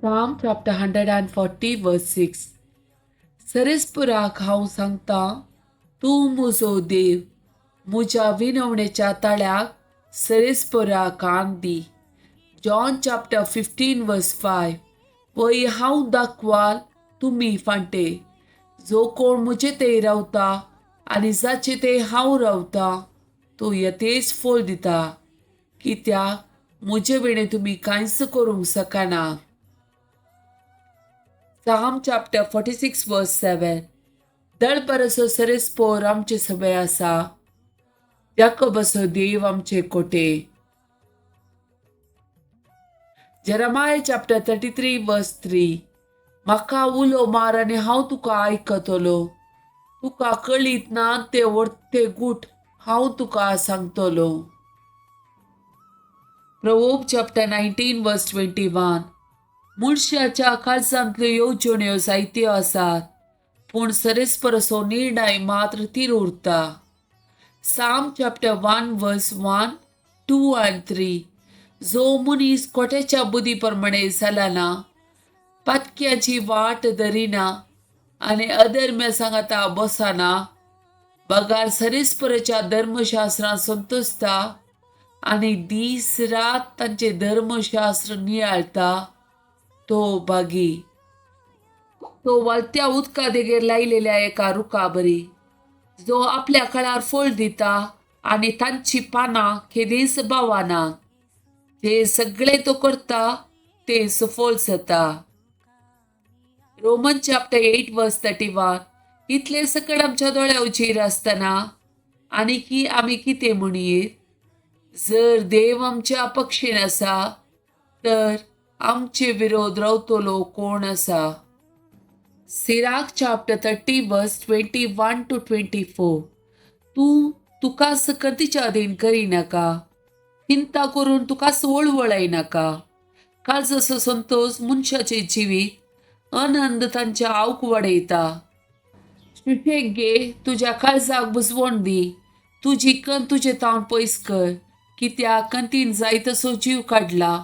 Psalm chapter 140 verse 6. सरेस्पुराक हांव सांगता, तूं म्हजो देव, म्हज्या विनवणेच्या तळ्याक सरेस्पुराक आंग दी. John chapter 15 verse 5. पळय हांव दाखवाल, तुमी फांटे. जो कोण म्हजे ते रावता आनी जाचे ते हांव रावता, तो यथेच फळ दिता, कित्याक म्हजे विणे तुमी कांयच करूंक शकना. Psalm chapter 46 verse 7. दळपरसो सरेस्पोर आमचे सभे आसा, याकोबाचो देव आमचे कोटे. Jeremiah chapter 33 verse 3. म्हाका उलो मार आनी हांव तुका आयकतलो. तुका कळीत ना ते व्हडते गूठ हांव तुका सांगतलो. Proverbs chapter 19 verse 21. मनशाच्या काळजांतल्यो येवजण्यो जायत्यो आसात, पूण सरेस्परसो निर्णय मात्र थीर उरता. Psalm chapter 1 verse 1, 2 and 3. जो मनीस कोट्याच्या बुदी प्रमाणे जालाना, पातक्याची वाट धरिना आनी अधर्म्या सांगाता बसना, बगार सरेस्पराच्या धर्मशास्त्रां संतोसता आनी दीस रात तांचे धर्मशास्त्र नियाळता, तो भागी. तो वळत्या उदका देगेर लायलेल्या एका रुखा बरी, जो आपल्या काळार फळ दिता आनी तांची पानां केदींच बावना. जे सगळे तो करता ते सफल जाता. रोमन चॅप्टर 8 वर्स 31. इतले सकट आमच्या दोळ्या उजेर आसतना आनी आमी कितें म्हणयेत? जर देव आमच्या पक्षेन आसा, तर आमचे विरोध रावतलो कोण आसा? सिराक चॅप्टर 30 वर्स 21 to 24. तूं तुका सकतीच्या अधीन करिनाका, चिंता करून तुका वळवळय नाका. काळजाचो संतोष मनशाचे जिवीत आनंद तांच्या आवक वाडयता. सुशेग घे, तुज्या काळजाक बुजवण दी, तुजी कण तुजे तावन पयस कर, कित्याक कंतीन जाय तसो जीव काडला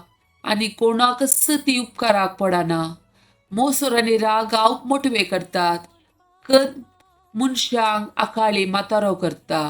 आनी कोणाकच ती उपकाराक पडना. मोसोर आनी राग आवक मोटवे करतात, कद मनशांक आकाळी मातारो करता.